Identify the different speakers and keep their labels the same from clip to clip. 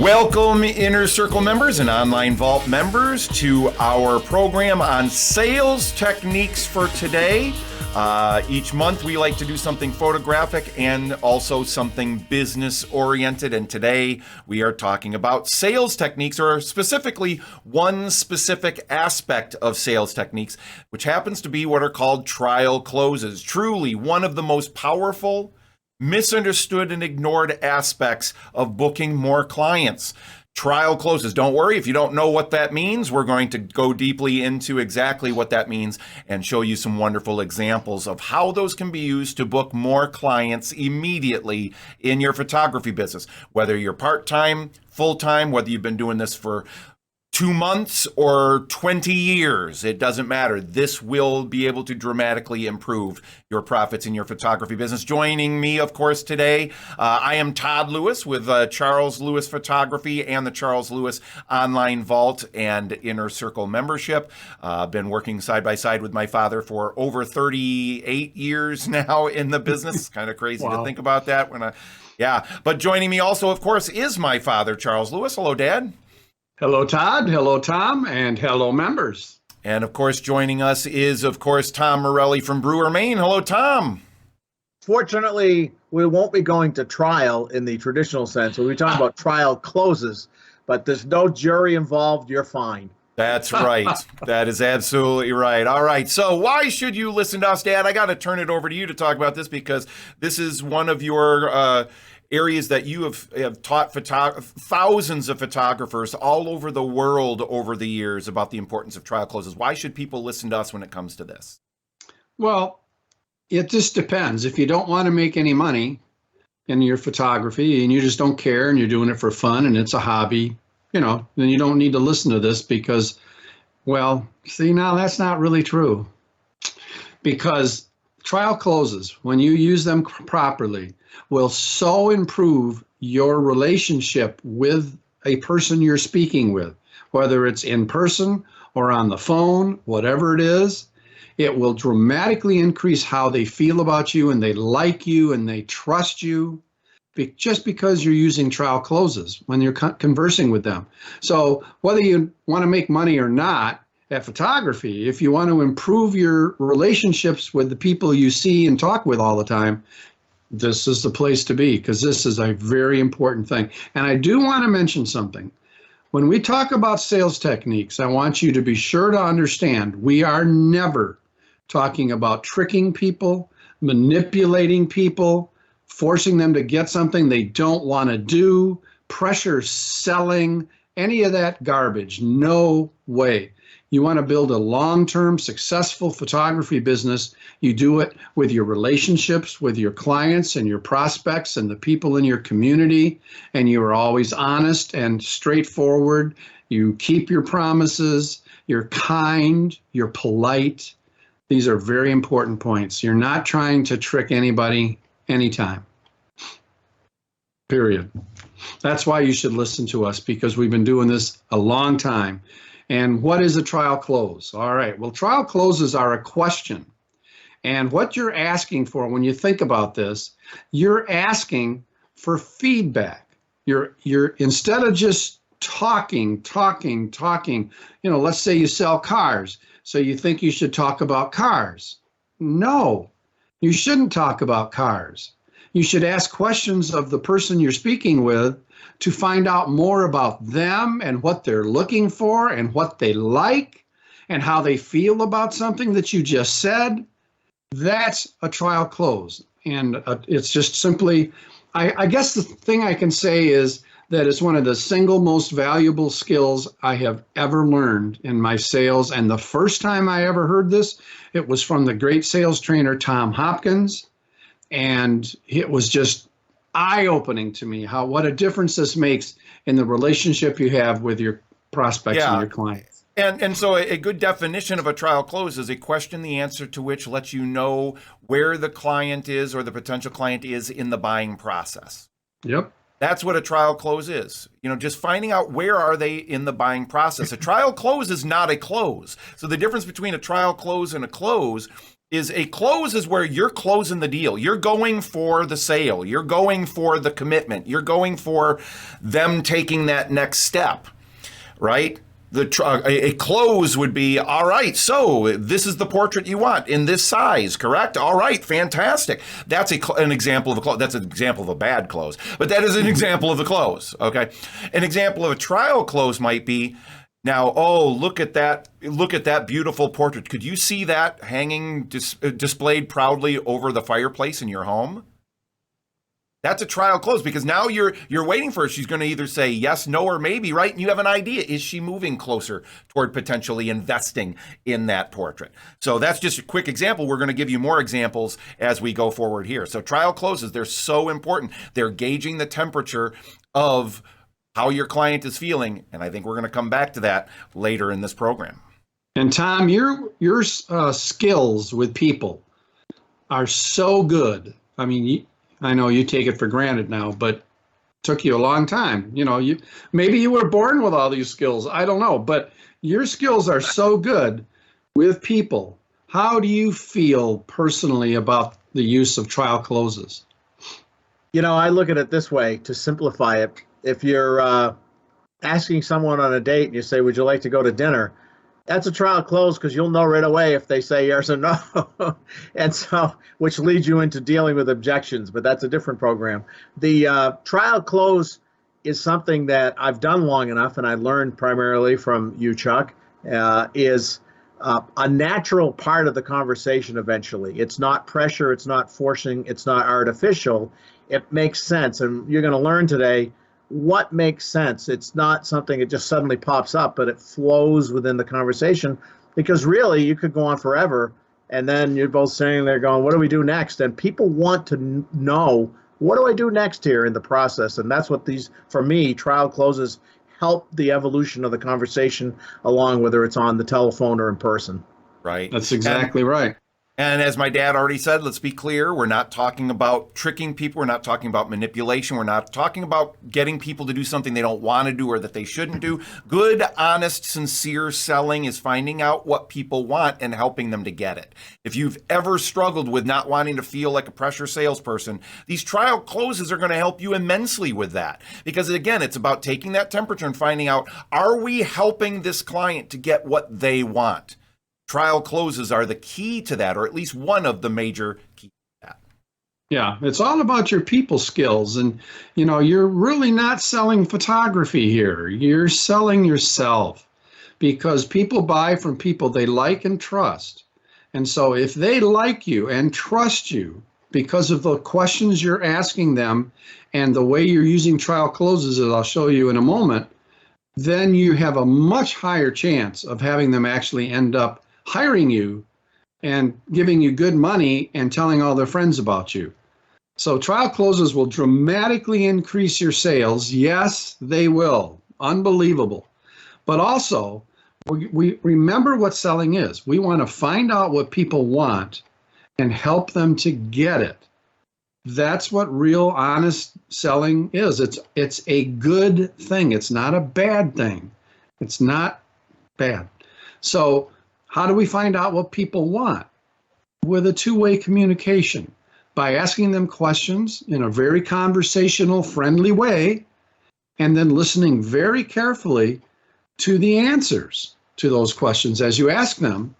Speaker 1: Welcome, Inner Circle members and Online Vault members, to our program on sales techniques for today. Each month we like to do something photographic and also something business oriented. And today we are talking about sales techniques, or specifically one specific aspect of sales techniques, which happens to be what are called trial closes. Truly one of the most powerful, misunderstood and ignored aspects of booking more clients. Trial closes. Don't worry if you don't know what that means. We're going to go deeply into exactly what that means and show you some wonderful examples of how those can be used to book more clients immediately in your photography business. Whether you're part-time, full-time, whether you've been doing this for 2 months or 20 years, it doesn't matter. This will be able to dramatically improve your profits in your photography business. Joining me, of course, today, I am Todd Lewis with Charles Lewis Photography and the Charles Lewis Online Vault and Inner Circle membership. Been working side by side with my father for over 38 years now in the business. Kind of crazy to think about that. But joining me also, of course, is my father, Charles Lewis. Hello, Dad.
Speaker 2: Hello, Todd. Hello, Tom. And hello, members.
Speaker 1: And of course, joining us is, of course, Tom Morelli from Brewer, Maine. Hello, Tom.
Speaker 3: Fortunately, we won't be going to trial in the traditional sense. We'll be talking about trial closes, but there's no jury involved. You're fine.
Speaker 1: That's right. That is absolutely right. All right. So why should you listen to us, Dad? I got to turn it over to you to talk about this, because this is one of your areas that you have taught thousands of photographers all over the world over the years about the importance of trial closes. Why should people listen to us when it comes to this?
Speaker 2: Well, it just depends. If you don't want to make any money in your photography and you just don't care and you're doing it for fun and it's a hobby, then you don't need to listen to this because, well, see, now that's not really true. Because trial closes, when you use them properly, will so improve your relationship with a person you're speaking with, whether it's in person or on the phone, whatever it is. It will dramatically increase how they feel about you and they like you and they trust you, just because you're using trial closes when you're conversing with them. So whether you want to make money or not at photography, if you want to improve your relationships with the people you see and talk with all the time, this is the place to be, because this is a very important thing. And I do want to mention something. When we talk about sales techniques, I want you to be sure to understand we are never talking about tricking people, manipulating people, forcing them to get something they don't want to do, pressure selling, any of that garbage. No way. You want to build a long-term successful photography business. You do it with your relationships with your clients and your prospects and the people in your community. And you are always honest and straightforward. You keep your promises. You're kind. You're polite. These are very important points. You're not trying to trick anybody anytime. Period. That's why you should listen to us, because we've been doing this a long time. And what is a trial close? All right. Well, trial closes are a question. And what you're asking for when you think about this, you're asking for feedback. You're instead of just talking, let's say you sell cars. So you think you should talk about cars. No, you shouldn't talk about cars. You should ask questions of the person you're speaking with to find out more about them and what they're looking for and what they like and how they feel about something that you just said. That's a trial close. And it's just simply, I guess the thing I can say is that it's one of the single most valuable skills I have ever learned in my sales. And the first time I ever heard this, it was from the great sales trainer, Tom Hopkins. And it was just eye-opening to me what a difference this makes in the relationship you have with your prospects and your clients.
Speaker 1: And so a good definition of a trial close is a question, the answer to which lets you know where the client is or the potential client is in the buying process.
Speaker 2: Yep.
Speaker 1: That's what a trial close is. Just finding out where are they in the buying process. A trial close is not a close. So the difference between a trial close and a close is a close is where you're closing the deal. You're going for the sale. You're going for the commitment. You're going for them taking that next step, right? A close would be, all right, so this is the portrait you want in this size, correct? All right, fantastic. That's an example of a close. That's an example of a bad close, but that is an example of a close, okay? An example of a trial close might be, now, oh, look at that beautiful portrait. Could you see that hanging displayed proudly over the fireplace in your home? That's a trial close, because now you're waiting for her. She's going to either say yes, no, or maybe, right? And you have an idea. Is she moving closer toward potentially investing in that portrait? So that's just a quick example. We're going to give you more examples as we go forward here. So trial closes, they're so important. They're gauging the temperature of how your client is feeling. And I think we're going to come back to that later in this program.
Speaker 2: And Tom, your skills with people are so good. I mean, I know you take it for granted now, but it took you a long time. You know, maybe you were born with all these skills. I don't know, but your skills are so good with people. How do you feel personally about the use of trial closes?
Speaker 3: You know, I look at it this way, to simplify it. If you're asking someone on a date and you say, would you like to go to dinner? That's a trial close, because you'll know right away if they say yes or no. And so, which leads you into dealing with objections, but that's a different program. The trial close is something that I've done long enough, and I learned primarily from you, Chuck, is a natural part of the conversation eventually. It's not pressure, it's not forcing, it's not artificial. It makes sense, and you're going to learn today what makes sense. It's not something that just suddenly pops up, but it flows within the conversation, because really you could go on forever, and then you're both sitting there going, what do we do next? And people want to know, what do I do next here in the process? And that's what these, for me, trial closes help the evolution of the conversation along, whether it's on the telephone or in person.
Speaker 1: Right.
Speaker 2: That's exactly right.
Speaker 1: And as my dad already said, let's be clear, we're not talking about tricking people. We're not talking about manipulation. We're not talking about getting people to do something they don't want to do or that they shouldn't do. Good, honest, sincere selling is finding out what people want and helping them to get it. If you've ever struggled with not wanting to feel like a pressure salesperson, these trial closes are going to help you immensely with that. Because again, it's about taking that temperature and finding out, are we helping this client to get what they want? Trial closes are the key to that, or at least one of the major keys to that.
Speaker 2: Yeah, it's all about your people skills. And, you know, you're really not selling photography here. You're selling yourself, because people buy from people they like and trust. And so if they like you and trust you because of the questions you're asking them and the way you're using trial closes, as I'll show you in a moment, then you have a much higher chance of having them actually end up hiring you and giving you good money and telling all their friends about you. So trial closes will dramatically increase your sales. Yes, they will. Unbelievable. But also, we remember what selling is. We want to find out what people want and help them to get it. That's what real honest selling is. It's a good thing. It's not a bad thing. It's not bad. So how do we find out what people want? With a two-way communication, by asking them questions in a very conversational, friendly way, and then listening very carefully to the answers to those questions as you ask them.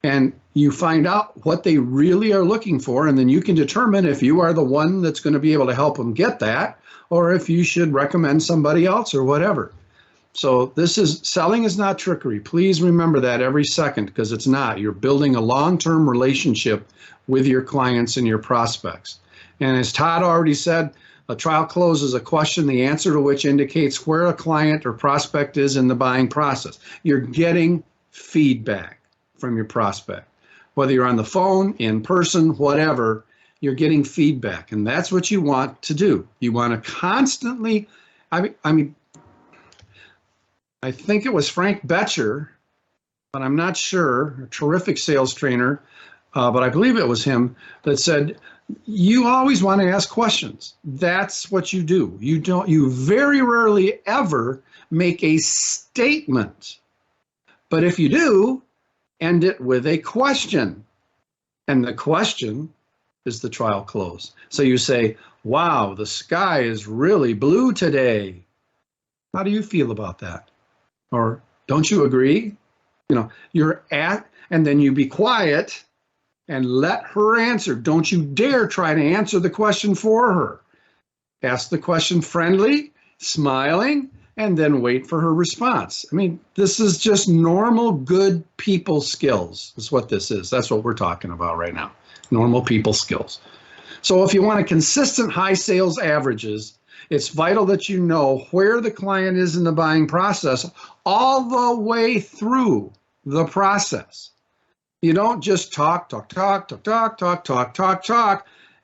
Speaker 2: And you find out what they really are looking for, and then you can determine if you are the one that's going to be able to help them get that, or if you should recommend somebody else or whatever. So selling is not trickery. Please remember that every second, because it's not. You're building a long-term relationship with your clients and your prospects. And as Todd already said, a trial close is a question, the answer to which indicates where a client or prospect is in the buying process. You're getting feedback from your prospect. Whether you're on the phone, in person, whatever, you're getting feedback. And that's what you want to do. You want to constantly, I think it was Frank Betcher, but I'm not sure, a terrific sales trainer, but I believe it was him that said, you always want to ask questions. That's what you do. You very rarely ever make a statement. But if you do, end it with a question. And the question is the trial close. So you say, wow, the sky is really blue today. How do you feel about that? Or don't you agree? And then you be quiet and let her answer. Don't you dare try to answer the question for her. Ask the question friendly, smiling, and then wait for her response. I mean, this is just normal good people skills is what this is. That's what we're talking about right now. Normal people skills. So if you want a consistent high sales averages, it's vital that you know where the client is in the buying process all the way through the process. You don't just talk,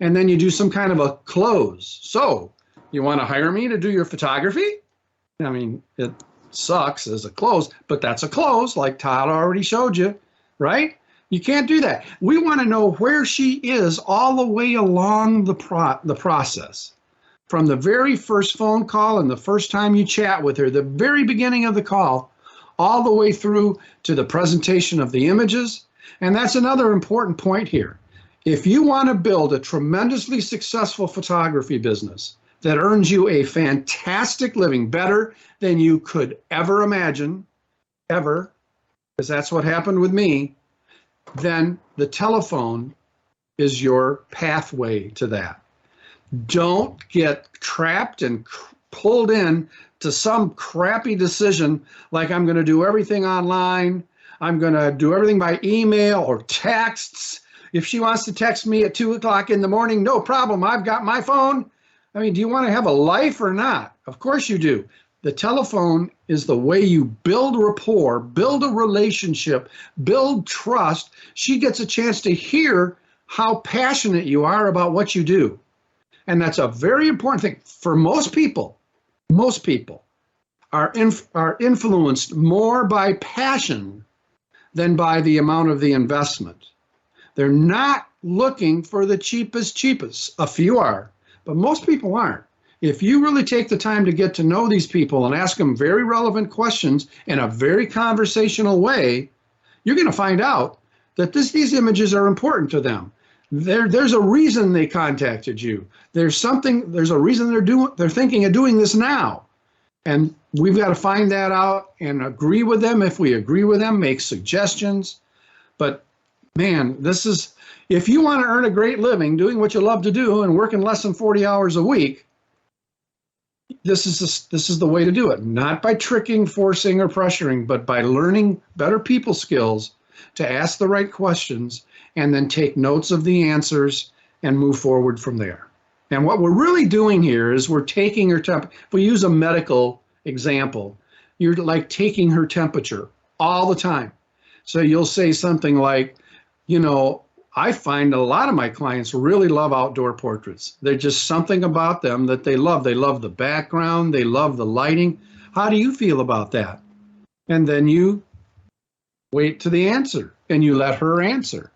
Speaker 2: and then you do some kind of a close. So you want to hire me to do your photography? I mean, it sucks as a close, but that's a close like Todd already showed you, right? You can't do that. We want to know where she is all the way along the process. From the very first phone call and the first time you chat with her, the very beginning of the call, all the way through to the presentation of the images. And that's another important point here. If you want to build a tremendously successful photography business that earns you a fantastic living, better than you could ever imagine, ever, because that's what happened with me, then the telephone is your pathway to that. Don't get trapped and pulled in to some crappy decision like I'm going to do everything online. I'm going to do everything by email or texts. If she wants to text me at 2 o'clock in the morning, no problem. I've got my phone. I mean, do you want to have a life or not? Of course you do. The telephone is the way you build rapport, build a relationship, build trust. She gets a chance to hear how passionate you are about what you do. And that's a very important thing. For most people are influenced more by passion than by the amount of the investment. They're not looking for the cheapest. A few are, but most people aren't. If you really take the time to get to know these people and ask them very relevant questions in a very conversational way, you're going to find out that these images are important to them. There's a reason they contacted you. There's a reason they're thinking of doing this now. And we've got to find that out and agree with them. If we agree with them, make suggestions. But man, if you want to earn a great living doing what you love to do and working less than 40 hours a week, this is the way to do it. Not by tricking, forcing, or pressuring, but by learning better people skills to ask the right questions and then take notes of the answers and move forward from there. And what we're really doing here is we're taking her temperature. If we use a medical example, you're like taking her temperature all the time. So you'll say something like, I find a lot of my clients really love outdoor portraits. There's just something about them that they love. They love the background. They love the lighting. How do you feel about that? And then you wait to the answer and you let her answer.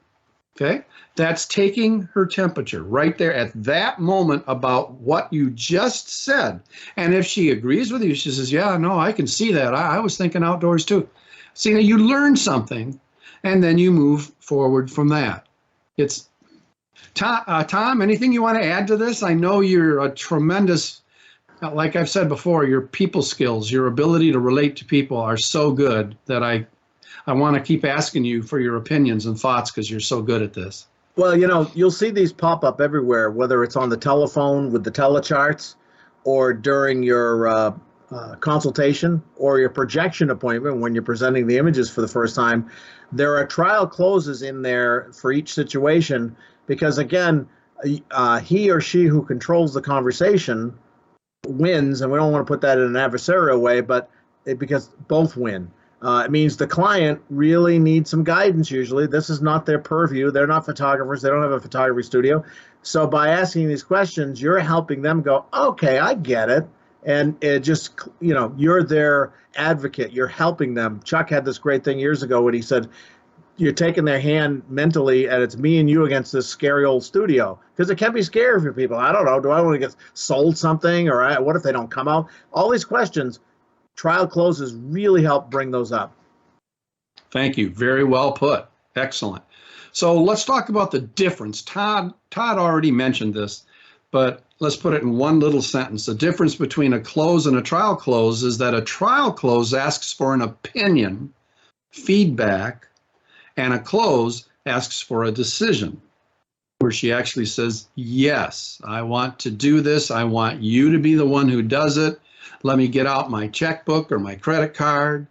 Speaker 2: Okay, that's taking her temperature right there at that moment about what you just said. And if she agrees with you, she says, yeah, no, I can see that. I was thinking outdoors too. See, now you learn something and then you move forward from that. It's Tom, anything you want to add to this? I know you're a tremendous, like I've said before, your people skills, your ability to relate to people are so good that I want to keep asking you for your opinions and thoughts because you're so good at this.
Speaker 3: Well, you'll see these pop up everywhere, whether it's on the telephone with the telecharts or during your consultation or your projection appointment when you're presenting the images for the first time. There are trial closes in there for each situation because, again, he or she who controls the conversation wins, and we don't want to put that in an adversarial way, but because both win. It means the client really needs some guidance usually. This is not their purview. They're not photographers. They don't have a photography studio. So by asking these questions, you're helping them go, okay, I get it. And it just, you're their advocate. You're helping them. Chuck had this great thing years ago when he said, you're taking their hand mentally and it's me and you against this scary old studio. Because it can be scary for people. I don't know. Do I want to get sold something? Or what if they don't come out? All these questions. Trial closes really help bring those up.
Speaker 2: Thank you. Very well put. Excellent. So let's talk about the difference. Todd already mentioned this, but let's put it in one little sentence. The difference between a close and a trial close is that a trial close asks for an opinion, feedback, and a close asks for a decision, where she actually says, yes, I want to do this. I want you to be the one who does it. Let me get out my checkbook or my credit card.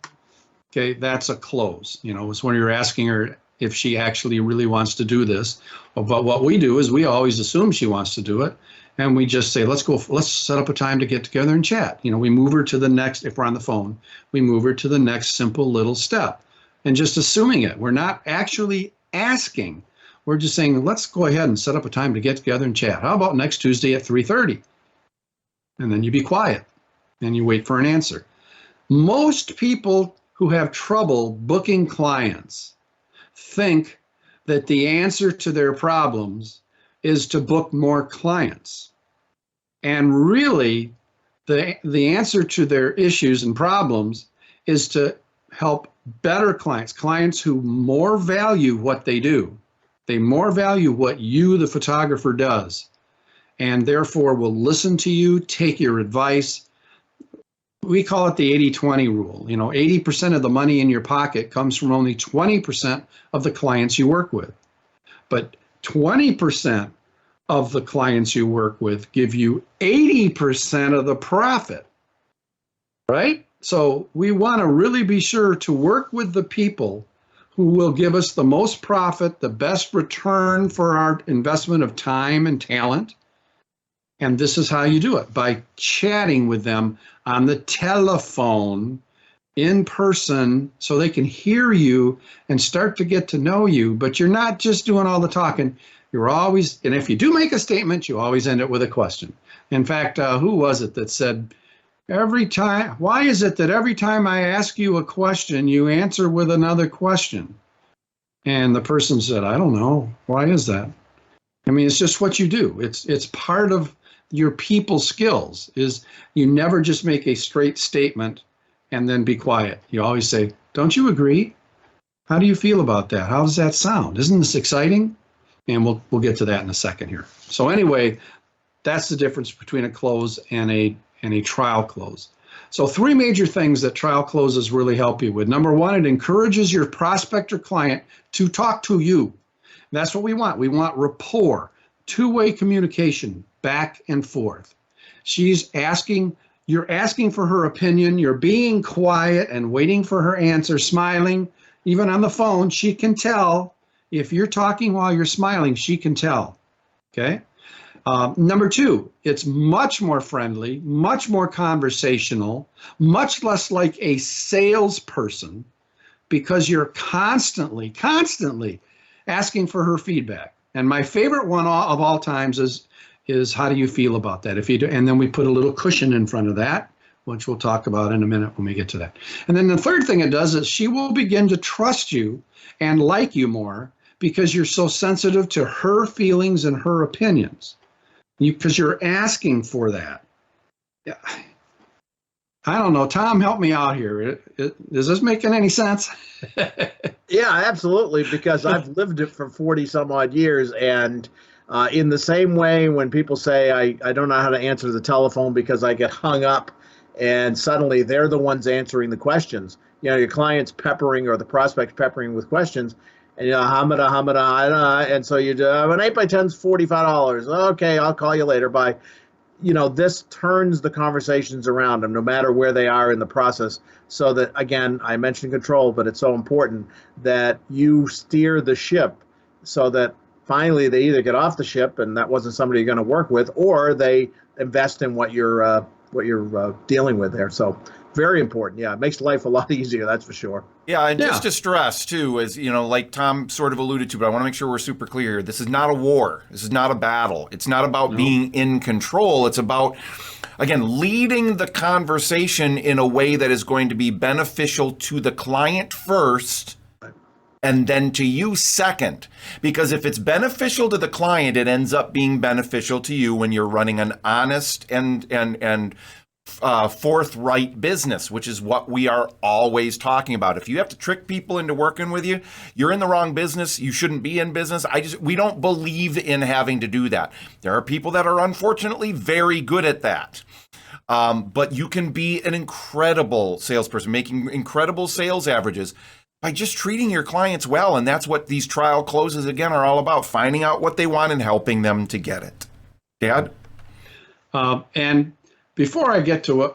Speaker 2: Okay, that's a close. It's when you're asking her if she actually really wants to do this. But what we do is we always assume she wants to do it. And we just say, let's set up a time to get together and chat. We move her to the next, if we're on the phone, we move her to the next simple little step. And just assuming it. We're not actually asking. We're just saying, let's go ahead and set up a time to get together and chat. How about next Tuesday at 3:30? And then you be quiet and you wait for an answer. Most people who have trouble booking clients think that the answer to their problems is to book more clients. And really, the answer to their issues and problems is to help better clients who more value what they do. They more value what you, the photographer, does, and therefore will listen to you, take your advice. We call it the 80-20 rule. 80% of the money in your pocket comes from only 20% of the clients you work with. But 20% of the clients you work with give you 80% of the profit, right? So we want to really be sure to work with the people who will give us the most profit, the best return for our investment of time and talent. And this is how you do it, by chatting with them on the telephone, in person, so they can hear you and start to get to know you. But you're not just doing all the talking. You're always, and if you do make a statement, you always end it with a question. In fact, who was it that said, why is it that every time I ask you a question, you answer with another question? And the person said, I don't know. Why is that? I mean, it's just what you do. It's part of your people skills, is you never just make a straight statement and then be quiet. You always say, don't you agree? How do you feel about that? How does that sound? Isn't this exciting? And we'll get to that in a second here. So anyway, that's the difference between a close and a trial close. So 3 major things that trial closes really help you with. Number 1, it encourages your prospect or client to talk to you. That's what we want. We want rapport, 2-way communication, back and forth. You're asking for her opinion. You're being quiet and waiting for her answer, smiling. Even on the phone, she can tell. If you're talking while you're smiling, she can tell. Okay? Number 2, it's much more friendly, much more conversational, much less like a salesperson, because you're constantly asking for her feedback. And my favorite one of all times is how do you feel about that? If you do, and then we put a little cushion in front of that, which we'll talk about in a minute when we get to that. And then the third thing it does is she will begin to trust you and like you more because you're so sensitive to her feelings and her opinions. Because you're asking for that. Yeah. I don't know. Tom, help me out here. Is this making any sense?
Speaker 3: Yeah, absolutely, because I've lived it for 40 some odd years. And in the same way, when people say, I don't know how to answer the telephone because I get hung up, and suddenly they're the ones answering the questions. Your client's peppering, or the prospect's peppering with questions. And hamada, and so you do an 8x10's $45. Okay, I'll call you later. Bye. This turns the conversations around them, no matter where they are in the process. So that, again, I mentioned control, but it's so important that you steer the ship so that finally they either get off the ship and that wasn't somebody you're going to work with, or they invest in what you're dealing with there. So very important. Yeah, it makes life a lot easier, that's for sure.
Speaker 1: Yeah, and just to stress, too, as like Tom sort of alluded to, but I want to make sure we're super clear here. This is not a war. This is not a battle. It's not about being in control. It's about, again, leading the conversation in a way that is going to be beneficial to the client first, and then to you second. Because if it's beneficial to the client, it ends up being beneficial to you when you're running an honest and forthright business, which is what we are always talking about. If you have to trick people into working with you, you're in the wrong business. You shouldn't be in business. We don't believe in having to do that. There are people that are unfortunately very good at that. But you can be an incredible salesperson, making incredible sales averages by just treating your clients well. And that's what these trial closes, again, are all about, finding out what they want and helping them to get it. Dad?
Speaker 2: And before I get to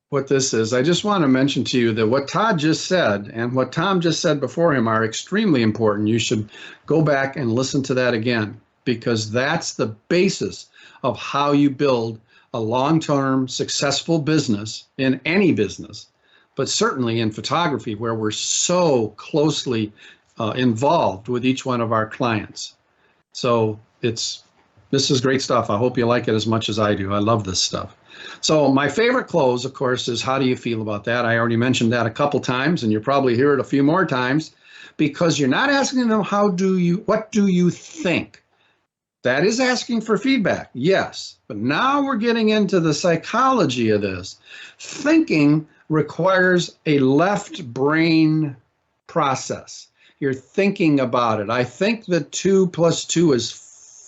Speaker 2: what this is, I just want to mention to you that what Todd just said and what Tom just said before him are extremely important. You should go back and listen to that again, because that's the basis of how you build a long-term successful business in any business, but certainly in photography, where we're so closely involved with each one of our clients. So this is great stuff. I hope you like it as much as I do. I love this stuff. So my favorite close, of course, is how do you feel about that? I already mentioned that a couple times, and you'll probably hear it a few more times, because you're not asking them what do you think? That is asking for feedback, yes. But now we're getting into the psychology of this. Thinking requires a left brain process. You're thinking about it. I think that 2 + 2 is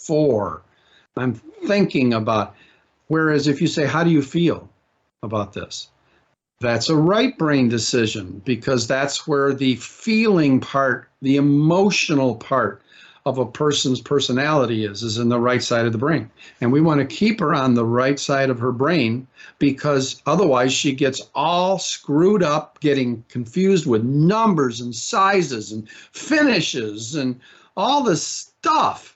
Speaker 2: 4. I'm thinking about. Whereas if you say, how do you feel about this? That's a right brain decision, because that's where the feeling part, the emotional part of a person's personality is in the right side of the brain. And we want to keep her on the right side of her brain, because otherwise she gets all screwed up, getting confused with numbers and sizes and finishes and all this stuff.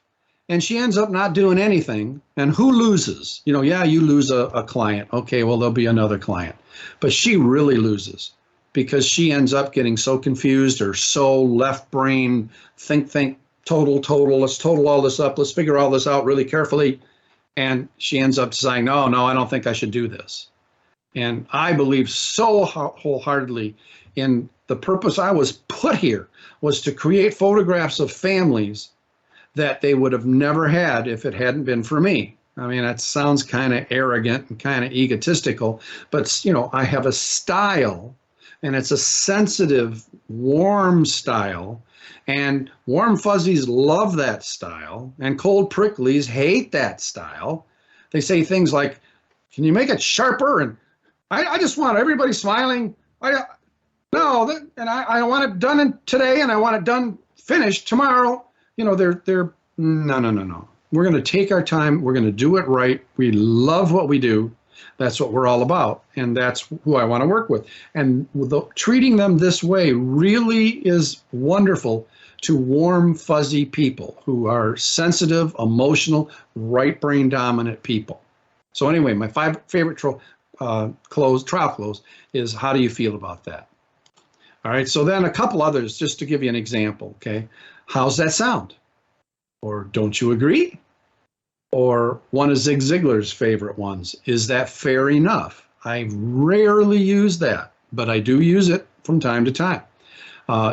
Speaker 2: And she ends up not doing anything. And who loses? You lose a client. Okay, well, there'll be another client. But she really loses, because she ends up getting so confused, or so left brain, think, total, let's total all this up. Let's figure all this out really carefully. And she ends up saying, no, I don't think I should do this. And I believe so wholeheartedly in the purpose I was put here was to create photographs of families that they would have never had if it hadn't been for me. I mean, that sounds kind of arrogant and kind of egotistical, but I have a style, and it's a sensitive, warm style, and warm fuzzies love that style, and cold pricklies hate that style. They say things like, can you make it sharper? And I just want everybody smiling. I want it done today, and I want it done finished tomorrow. They're no. We're going to take our time. We're going to do it right. We love what we do. That's what we're all about. And that's who I want to work with. And treating them this way really is wonderful to warm, fuzzy people who are sensitive, emotional, right brain dominant people. So anyway, my favorite trial close is, how do you feel about that? All right. So then a couple others, just to give you an example. Okay. How's that sound? Or don't you agree? Or one of Zig Ziglar's favorite ones, is that fair enough? I rarely use that, but I do use it from time to time.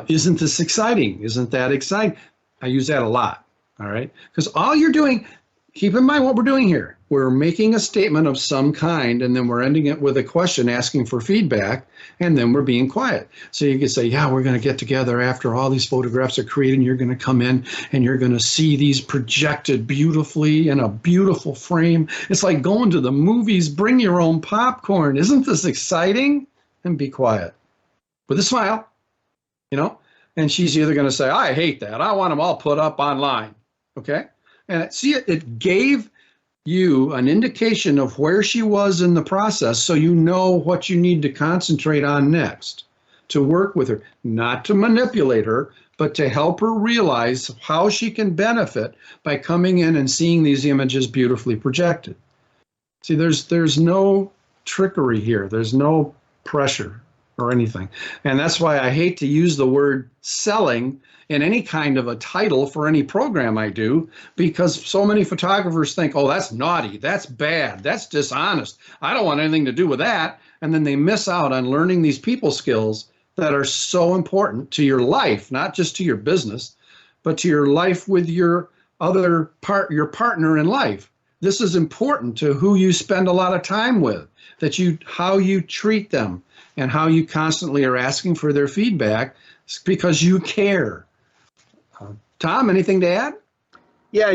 Speaker 2: Isn't this exciting? Isn't that exciting? I use that a lot, all right? Because all you're doing, keep in mind what we're doing here. We're making a statement of some kind, and then we're ending it with a question asking for feedback, and then we're being quiet. So you can say, yeah, we're going to get together after all these photographs are created, and you're going to come in, and you're going to see these projected beautifully in a beautiful frame. It's like going to the movies. Bring your own popcorn. Isn't this exciting? And be quiet with a smile, And she's either going to say, I hate that. I want them all put up online, okay? And see, it gave you an indication of where she was in the process, so you know what you need to concentrate on next to work with her, not to manipulate her, but to help her realize how she can benefit by coming in and seeing these images beautifully projected. See, there's no trickery here. There's no pressure or anything. And that's why I hate to use the word selling in any kind of a title for any program I do, because so many photographers think, oh, that's naughty, that's bad, that's dishonest, I don't want anything to do with that. And then they miss out on learning these people skills that are so important to your life, not just to your business, but to your life with your partner in life. this is important to who you spend a lot of time with, how you treat them and how you constantly are asking for their feedback because you care. Tom, anything to add?
Speaker 3: Yeah,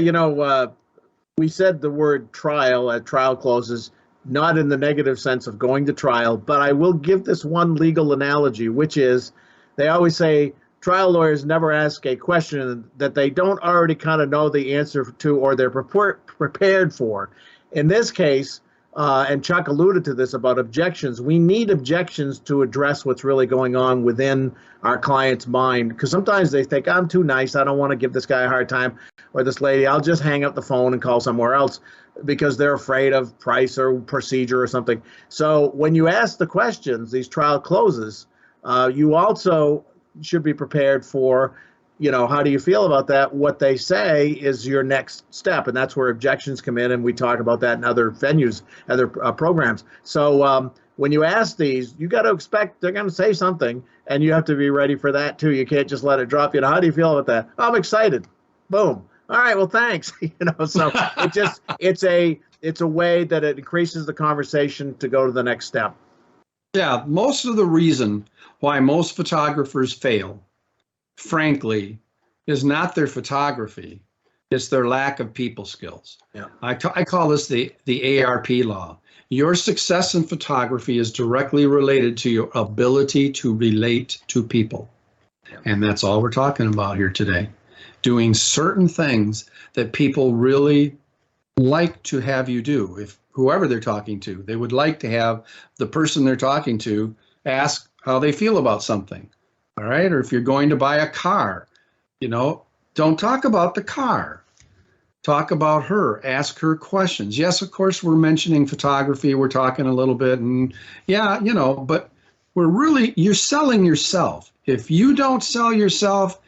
Speaker 3: we said the word trial at trial closes, not in the negative sense of going to trial, but I will give this one legal analogy, which is they always say trial lawyers never ask a question that they don't already kind of know the answer to or they're prepared for. In this case, and Chuck alluded to this about objections, we need objections to address what's really going on within our client's mind, because sometimes they think, I'm too nice, I don't want to give this guy a hard time, or this lady, I'll just hang up the phone and call somewhere else, because they're afraid of price or procedure or something. So when you ask the questions, these trial closes, you also should be prepared for, how do you feel about that? What they say is your next step, and that's where objections come in, and we talk about that in other venues, other programs. So when you ask these, you got to expect they're going to say something, and you have to be ready for that too. You can't just let it drop. How do you feel about that? I'm excited. Boom. All right. Well, thanks. So it's a way that it increases the conversation to go to the next step.
Speaker 2: Yeah, most of the reason why most photographers fail, frankly, is not their photography. It's their lack of people skills.
Speaker 3: Yeah.
Speaker 2: I call this the ARP law. Your success in photography is directly related to your ability to relate to people. Yeah. And that's all we're talking about here today. Doing certain things that people really like to have you do. If whoever they're talking to, they would like to have the person they're talking to ask how they feel about something. All right. Or if you're going to buy a car, don't talk about the car. Talk about her, ask her questions. Yes, of course, we're mentioning photography. We're talking a little bit and but you're selling yourself. If you don't sell yourself,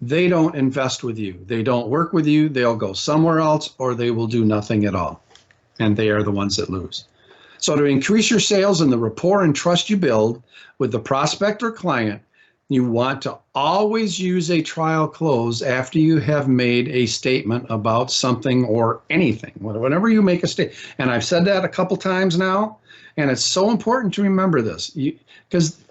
Speaker 2: they don't invest with you. They don't work with you. They'll go somewhere else or they will do nothing at all. And they are the ones that lose. So to increase your sales and the rapport and trust you build with the prospect or client, you want to always use a trial close after you have made a statement about something or anything, whenever you make a statement. And I've said that a couple times now, and it's so important to remember this because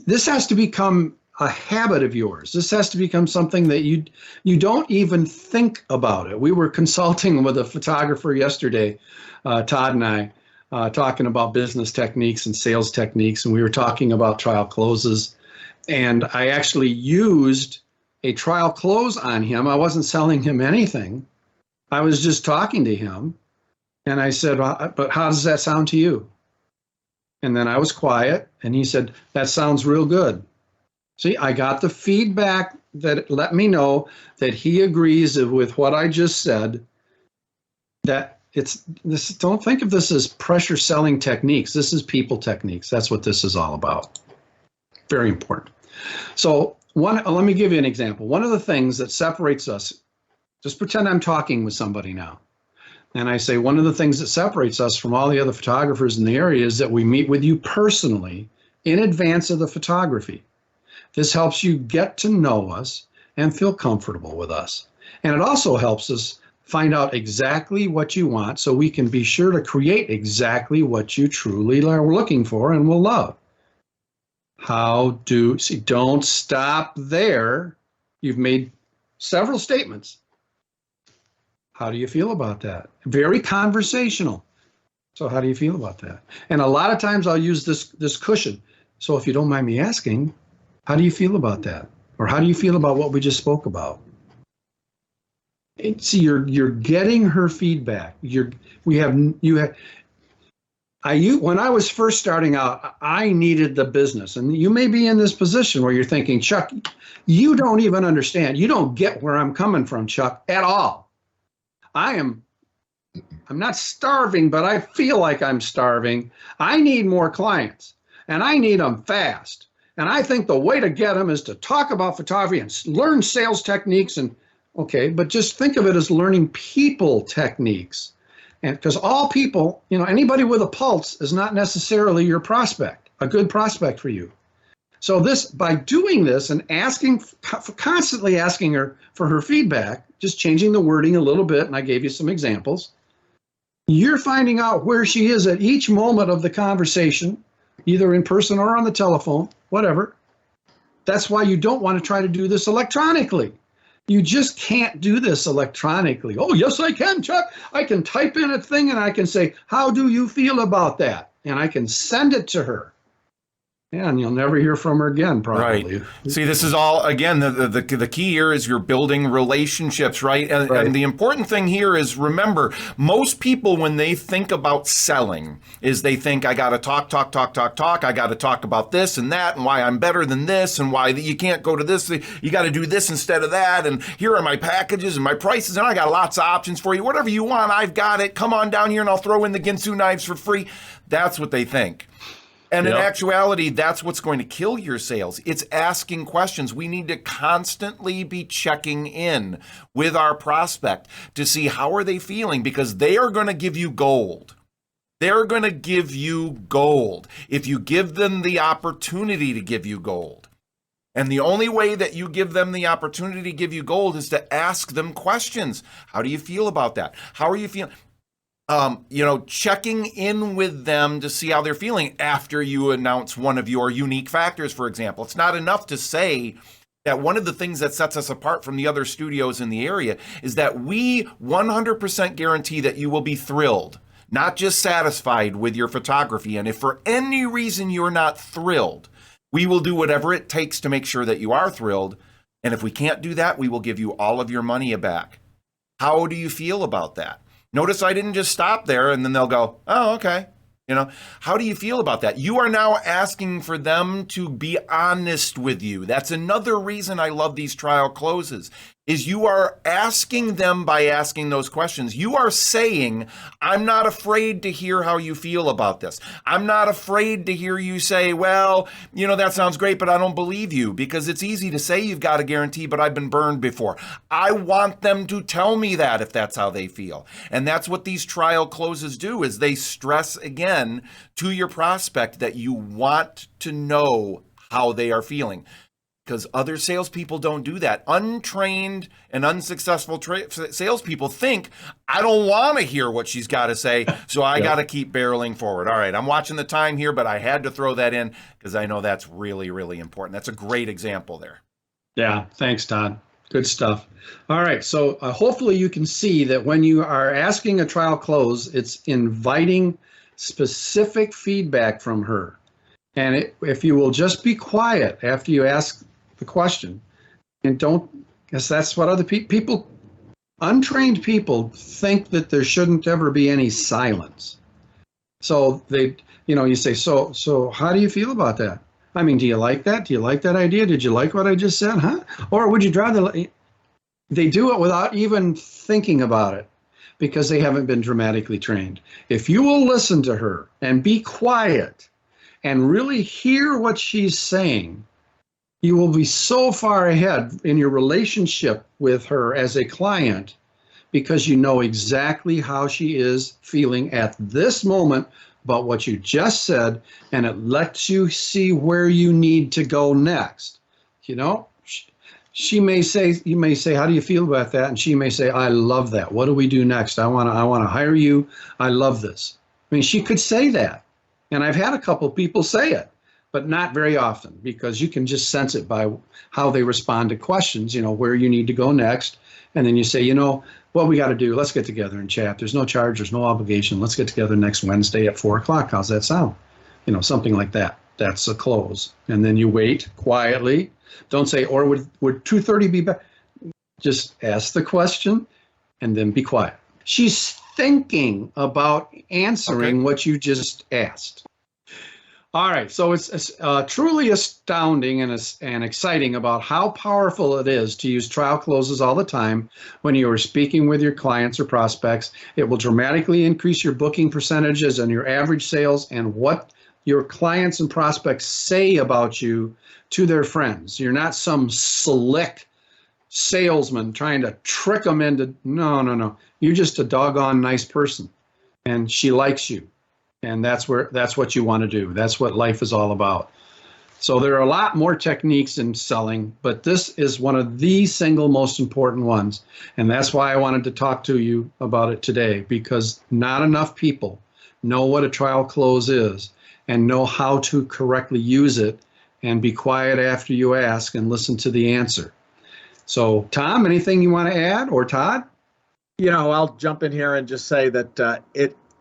Speaker 2: this has to become a habit of yours. This has to become something that you don't even think about it. We were consulting with a photographer yesterday, Todd and I, talking about business techniques and sales techniques, and we were talking about trial closes. And I actually used a trial close on him. I wasn't selling him anything. I was just talking to him. And I said, but how does that sound to you? And then I was quiet. And he said, that sounds real good. See, I got the feedback that let me know that he agrees with what I just said, that don't think of this as pressure selling techniques. This is people techniques. That's what this is all about. Very important. So let me give you an example. One of the things that separates us, just pretend I'm talking with somebody now. And I say, one of the things that separates us from all the other photographers in the area is that we meet with you personally in advance of the photography. This helps you get to know us and feel comfortable with us. And it also helps us find out exactly what you want so we can be sure to create exactly what you truly are looking for and will love. Don't stop there. You've made several statements. How do you feel about that? Very conversational. So how do you feel about that? And a lot of times I'll use this cushion. So if you don't mind me asking, how do you feel about that? Or how do you feel about what we just spoke about? See, you're getting her feedback. When I was first starting out, I needed the business. And you may be in this position where you're thinking, Chuck, you don't even understand. You don't get where I'm coming from, Chuck, at all. I'm not starving, but I feel like I'm starving. I need more clients, and I need them fast. And I think the way to get them is to talk about photography and learn sales techniques. And okay, but just think of it as learning people techniques. And because all people, anybody with a pulse is not necessarily your prospect, a good prospect for you. So by doing this and constantly asking her for her feedback, just changing the wording a little bit, and I gave you some examples, You're finding out where she is at each moment of the conversation, either in person or on the telephone, whatever. That's why you don't want to try to do this electronically. You just can't do this electronically. Oh, yes, I can, Chuck. I can type in a thing and I can say, how do you feel about that? And I can send it to her. And you'll never hear from her again, probably.
Speaker 1: Right. See, this is all, again, the key here is you're building relationships, right? And the important thing here is, remember, most people, when they think about selling, is they think, I got to talk. I got to talk about this and that and why I'm better than this and why you can't go to this. You got to do this instead of that. And here are my packages and my prices. And I got lots of options for you. Whatever you want, I've got it. Come on down here and I'll throw in the Ginsu knives for free. That's what they think. And in actuality, that's what's going to kill your sales. It's asking questions. We need to constantly be checking in with our prospect to see how are they feeling, because they are going to give you gold. They're going to give you gold if you give them the opportunity to give you gold. And the only way that you give them the opportunity to give you gold is to ask them questions. How do you feel about that? How are you feeling? Checking in with them to see how they're feeling after you announce one of your unique factors, for example. It's not enough to say that one of the things that sets us apart from the other studios in the area is that we 100% guarantee that you will be thrilled, not just satisfied with your photography. And if for any reason you're not thrilled, we will do whatever it takes to make sure that you are thrilled. And if we can't do that, we will give you all of your money back. How do you feel about that? Notice I didn't just stop there and then they'll go, oh, okay. How do you feel about that? You are now asking for them to be honest with you. That's another reason I love these trial closes, is you are asking them by asking those questions. You are saying, I'm not afraid to hear how you feel about this. I'm not afraid to hear you say, well, that sounds great, but I don't believe you, because it's easy to say you've got a guarantee, but I've been burned before. I want them to tell me that if that's how they feel. And that's what these trial closes do, is they stress again to your prospect that you want to know how they are feeling. Because other salespeople don't do that. Untrained and unsuccessful salespeople think, I don't want to hear what she's got to say, so I got to keep barreling forward. All right, I'm watching the time here, but I had to throw that in because I know that's really, really important. That's a great example there.
Speaker 2: Yeah, thanks, Todd. Good stuff. All right, so hopefully you can see that when you are asking a trial close, it's inviting specific feedback from her. And if you will just be quiet after you ask the question, and don't, because that's what other people, untrained people, think that there shouldn't ever be any silence. So you say, so how do you feel about that? I mean, do you like that? Do you like that idea? Did you like what I just said? Huh? Or would you rather? They do it without even thinking about it because they haven't been dramatically trained. If you will listen to her and be quiet and really hear what she's saying, you will be so far ahead in your relationship with her as a client because you know exactly how she is feeling at this moment about what you just said, and it lets you see where you need to go next. She may say, you may say, how do you feel about that? And she may say, I love that. What do we do next? I want to hire you. I love this. I mean, she could say that. And I've had a couple people say it, but not very often, because you can just sense it by how they respond to questions, where you need to go next. And then you say, what we got to do, let's get together and chat. There's no charge, there's no obligation. Let's get together next Wednesday at 4:00. How's that sound? Something like that. That's a close. And then you wait quietly. Don't say, or would 2:30 be better? Just ask the question and then be quiet. She's thinking about answering what you just asked. All right, so it's truly astounding and exciting about how powerful it is to use trial closes all the time when you are speaking with your clients or prospects. It will dramatically increase your booking percentages and your average sales and what your clients and prospects say about you to their friends. You're not some slick salesman trying to trick them into, no. You're just a doggone nice person, and she likes you. And that's what you want to do. That's what life is all about. So there are a lot more techniques in selling, but this is one of the single most important ones. And that's why I wanted to talk to you about it today, because not enough people know what a trial close is and know how to correctly use it and be quiet after you ask and listen to the answer. So, Tom, anything you want to add, or Todd?
Speaker 3: I'll jump in here and just say that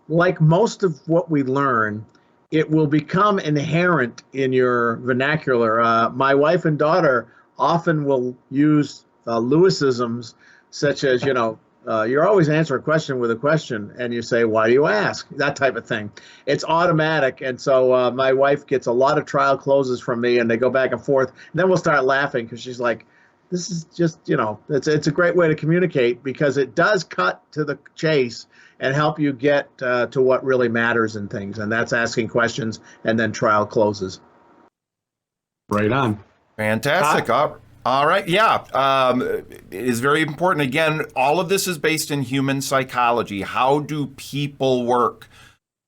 Speaker 3: like most of what we learn, it will become inherent in your vernacular. My wife and daughter often will use Lewisisms such as, you're always answering a question with a question, and you say, why do you ask? That type of thing. It's automatic. And so my wife gets a lot of trial closes from me, and they go back and forth. And then we'll start laughing because she's like, this is just, it's a great way to communicate because it does cut to the chase and help you get to what really matters in things. And that's asking questions and then trial closes.
Speaker 2: Right on.
Speaker 1: Fantastic. All right. Yeah. It is very important. Again, all of this is based in human psychology. How do people work?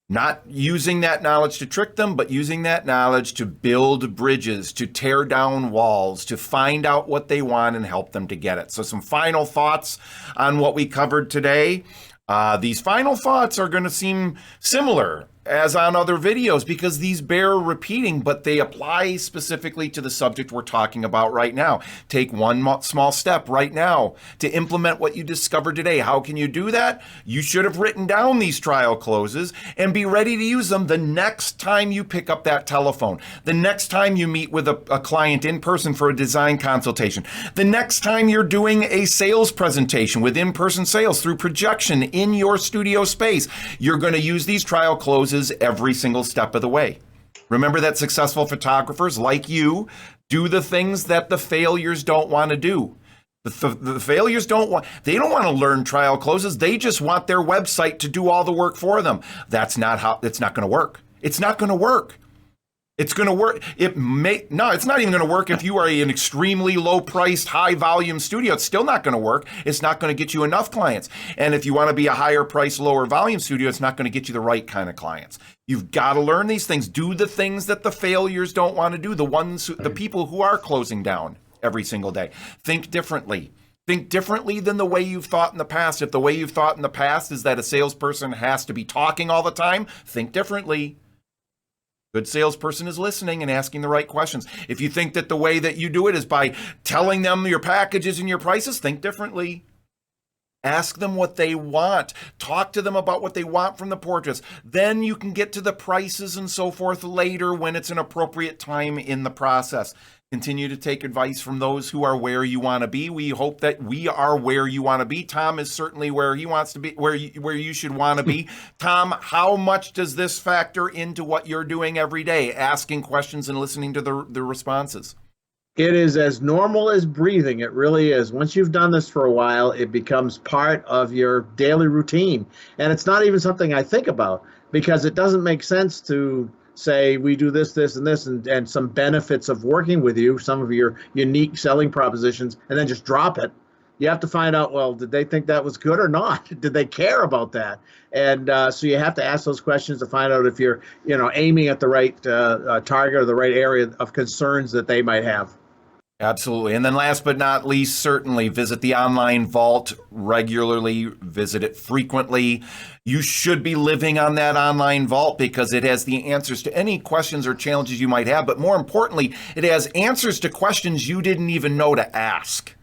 Speaker 1: Not using that knowledge to trick them, but using that knowledge to build bridges, to tear down walls, to find out what they want and help them to get it. So some final thoughts on what we covered today. These final thoughts are going to seem similar as on other videos because these bear repeating, but they apply specifically to the subject we're talking about right now. Take one small step right now to implement what you discovered today. How can you do that? You should have written down these trial closes and be ready to use them the next time you pick up that telephone, the next time you meet with a client in person for a design consultation, the next time you're doing a sales presentation with in-person sales through projection in your studio space. You're going to use these trial closes every single step of the way. Remember that successful photographers like you do the things that the failures don't want to do. The failures don't want to learn trial closes. They just want their website to do all the work for them. It's not going to work. It's not going to work. It's going to work. It's not even going to work if you are an extremely low-priced, high-volume studio. It's still not going to work. It's not going to get you enough clients. And if you want to be a higher-priced, lower-volume studio, it's not going to get you the right kind of clients. You've got to learn these things. Do the things that the failures don't want to do. The people who are closing down every single day. Think differently. Think differently than the way you've thought in the past. If the way you've thought in the past is that a salesperson has to be talking all the time, think differently. Good salesperson is listening and asking the right questions. If you think that the way that you do it is by telling them your packages and your prices, think differently. Ask them what they want. Talk to them about what they want from the portraits. Then you can get to the prices and so forth later when it's an appropriate time in the process. Continue to take advice from those who are where you want to be. We hope that we are where you want to be. Tom is certainly where he wants to be, where you should want to be. Tom, how much does this factor into what you're doing every day, asking questions and listening to the responses?
Speaker 3: It is as normal as breathing. It really is. Once you've done this for a while, it becomes part of your daily routine. And it's not even something I think about because it doesn't make sense to say we do this, this, and this, and some benefits of working with you, some of your unique selling propositions, and then just drop it. You have to find out, well, did they think that was good or not? Did they care about that? And so you have to ask those questions to find out if you're, aiming at the right target or the right area of concerns that they might have.
Speaker 1: Absolutely. And then last but not least, certainly visit the online vault regularly, visit it frequently. You should be living on that online vault because it has the answers to any questions or challenges you might have. But more importantly, it has answers to questions you didn't even know to ask.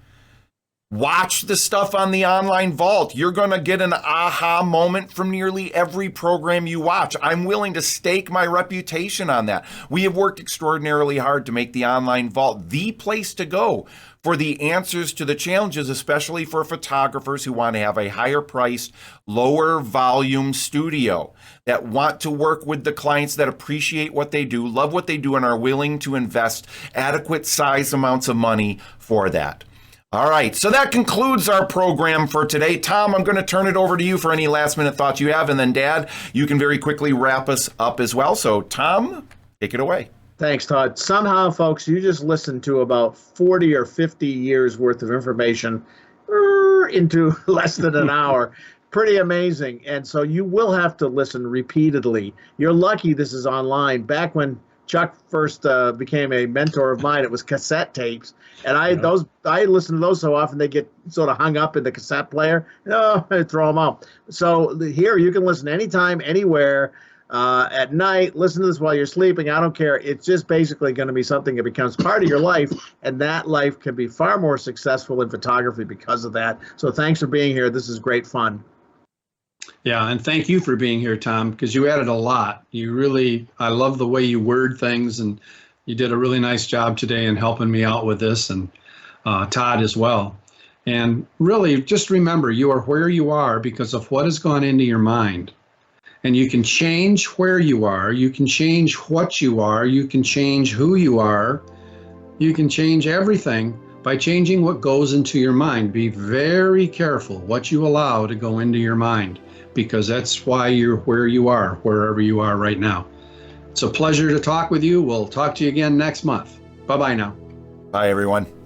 Speaker 1: Watch the stuff on the online vault. You're going to get an aha moment from nearly every program you watch. I'm willing to stake my reputation on that. We have worked extraordinarily hard to make the online vault the place to go for the answers to the challenges, especially for photographers who want to have a higher priced, lower volume studio, that want to work with the clients that appreciate what they do, love what they do, and are willing to invest adequate size amounts of money for that. All right, so that concludes our program for today. Tom, I'm going to turn it over to you for any last minute thoughts you have. And then Dad, you can very quickly wrap us up as well. So Tom, take it away.
Speaker 3: Thanks, Todd. Somehow, folks, you just listened to about 40 or 50 years worth of information into less than an hour. Pretty amazing. And so you will have to listen repeatedly. You're lucky this is online. Back when Chuck first became a mentor of mine, it was cassette tapes. And I listen to those so often they get sort of hung up in the cassette player. I throw them out. So here you can listen anytime, anywhere, at night. Listen to this while you're sleeping. I don't care. It's just basically going to be something that becomes part of your life, and that life can be far more successful in photography because of that. So thanks for being here. This is great fun.
Speaker 2: Yeah, and thank you for being here, Tom, because you added a lot. I love the way you word things, and you did a really nice job today in helping me out with this, and Todd as well. And really, just remember, you are where you are because of what has gone into your mind. And you can change where you are, you can change what you are, you can change who you are, you can change everything by changing what goes into your mind. Be very careful what you allow to go into your mind, because that's why you're where you are, wherever you are right now. It's a pleasure to talk with you. We'll talk to you again next month. Bye-bye now.
Speaker 1: Bye, everyone.